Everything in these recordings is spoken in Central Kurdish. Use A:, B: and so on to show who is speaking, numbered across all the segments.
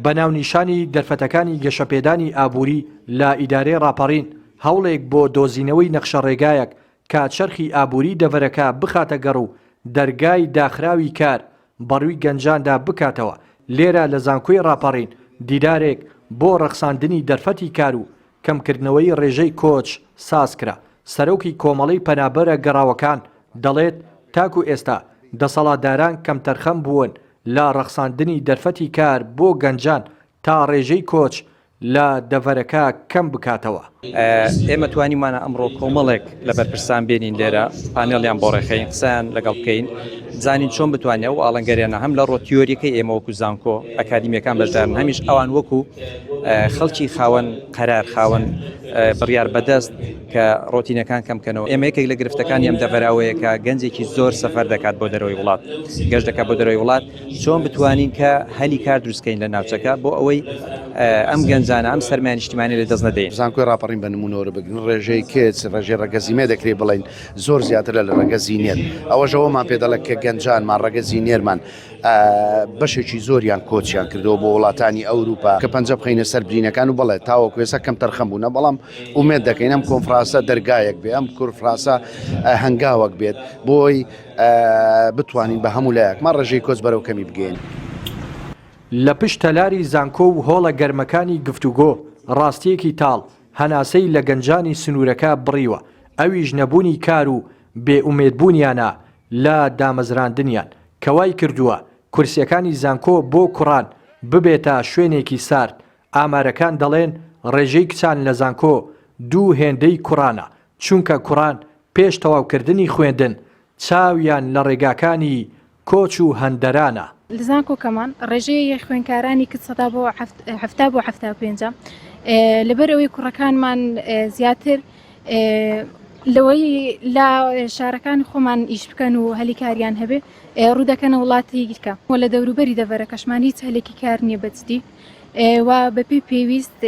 A: بەناونیشانی دەرفەتەکانی گەشەپێدانی ئابووری لە ئیدارەی ڕاپەڕین هەوڵێک بۆ دۆزینەوەی نەخشە ڕێگایەک کە چەرخی ئابووری دەڤەرەکە بخاتە گەڕ و دەرگای داخراوی کار بەڕووی گەنجاندا بکاتەوە. لێرە لە زانکۆی ڕاپەڕین دیدارێک بۆ ڕەخساندنی دەرفەتی کار و کەمکردنەوەی ڕێژەی کۆچ سازکرا. سەرۆکی کۆمەڵەی پەنابەرە گەڕاوەکان دەڵێت تاکو ئێستا دەسەڵاتداران کەم تەرخەم بوون لە ڕەخساندنی دەرفەتی کار بۆ گەنجان تا ڕێژەی کۆچ لە دەڤەرەکە کەم بکاتەوە.
B: ئێمە توانیمانە ئەمڕۆ کۆمەڵێک لە بەرپرسان بێنین لێرە پانێڵیان بۆ ڕێخەین قسەیان لەگەڵ بکەین زانین چۆن بتوانێت و ئاڵنگەریانە هەم لە ڕۆتیۆریەکەی ئێمە وەکو زانکۆ ئەکادیمیەکان بەشدارن هەمیش ئەوان وەکو خەڵکی خاوەن قەرار خاوەن بڕیار بەدەست کە ڕۆتینەکان کەمکەنەوە. ئێمە یەکێک لە گرفتەکانی ئەم دەڤەراوەیە کە گەنجێکی زۆر سەفەر دەکات بۆ دەرەوەی وڵات گەشت دەکات بۆ دەرەوەی وڵات چۆن بتوانین کە هەلی کار دروستکەین لە ناوچەکە بۆ ئەوەی ئەم گەنجانە ئەم سەرمایە نیشتیمانی لە دەست نەدەین.
C: زانکۆی ڕاپەڕین بە نمونەوە بگرن ڕێژەی کێچ ڕێژەی ڕەگەزینێ دەکرێت بڵین زۆر زیاتر لە ڕەگەزینێر ئەوەژەوەمان پێ دەڵێت کە گەنجانمان ڕەگەزینێرمان بەشێکی زۆریان کۆچیان کردەوە بۆ وڵاتانی ئەوروپا کە پەنجە بخەینە سەر برینەکان و بڵێت تاوەکو ێستا کەم تەرخەم بوونە بەڵام ئومێد دەکەین ئەم کۆنفرانسە دەرگایەک بێ ئەم کۆنفرانسە هەنگاوەک بێت بۆی بتوانین بە هەموو لایەکمان ڕێژەی کۆچ بەرەو کەمی بگەین.
A: لە پشت تەلاری زانکۆ و هۆڵە گەرمەکانی گفتوگۆ ڕاستیەکی تاڵ هەناسەی لە گەنجانی سنوورەکە بڕیوە ئەویش نەبوونی کار و بێئومێدبوونیانە لە دامەزراندنیان کەوای کردووە کورسیەکانی زانکۆ بۆ کوڕان ببێتە شوێنێکی سارد. ئامارەکان دەڵێن ڕێژەی کچان لە زانکۆ 2 هێندەی کوڕانە چونکە کوڕان پێش تەواوکردنی خوێندن چاویان لە ڕێگاکانی کۆچ و هەندەرانە.
D: لە زانکۆکەمان ڕێژەیە خوێندکارانی کچەدا بۆ 70 بۆ 75 لەبەر ئەوەی کوڕەکانمان زیاتر لەوەی لە شارەکانی خۆمان ئیش بکەن و هەلیکاریان هەبێ ڕوودەکەنە وڵاتی دیکە و لە دەوروبەری دەڤەرەکەشمان هیچ هەلێکی کار نییە بەجددی و بەپێی پێویست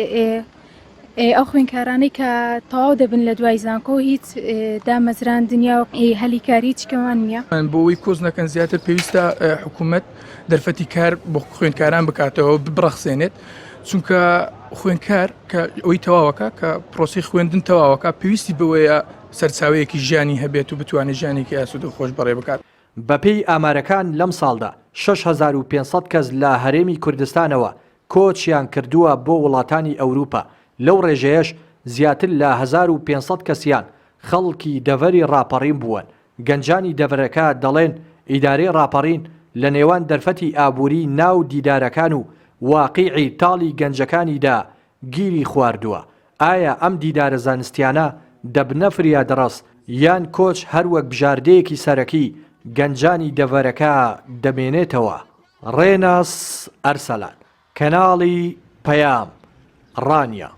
D: ئەو خوێندکارانەی کە تەواو دەبن لە دوای زانکۆ هیچ دامەزراندنیا و هەلیکاری چکەوان نییە.
E: بۆ ئەوەی کۆز نەکەن زیاتر پێویستە حکوومەت دەرفەتی کار بۆ خوێندکاران بکاتەوە بڕەخسێنێت چونکە خوێندکار کە ئەوەی تەواوەکە کە پرۆسی خوێندن تەواوەکە پێویستی بەوەیە سەرچاوەیەکی ژیانی هەبێت و بتوانێت ژیانێکی ئاسوود و خۆش بەڕێ بکات.
A: بەپێی ئامارەکان لەم ساڵدا 6500 کەس لە هەرێمی کوردستانەوە کۆچیان کردووە بۆ وڵاتانی ئەوروپا. لەو ڕێژەیەش زیاتر لە 1500 کەسیان خەڵکی دەڤەری ڕاپەڕین بوون. گەنجانی دەڤەرەکە دەڵێن ئیدارەی ڕاپەڕین لە نێوان دەرفەتی ئابووری ناو دیدارەکان و واقیعی تاڵی گەنجەکانیدا گیری خواردووە. ئایا ئەم دیدارە زانستیانە دەبنە فریادڕەست یان کۆچ هەروەک بژاردەیەکی سەرەکی گەنجانی دەڤەرەکە دەمێنێتەوە؟ ڕێناس ئەرسەلان، کەناڵی پەیام، ڕانیە.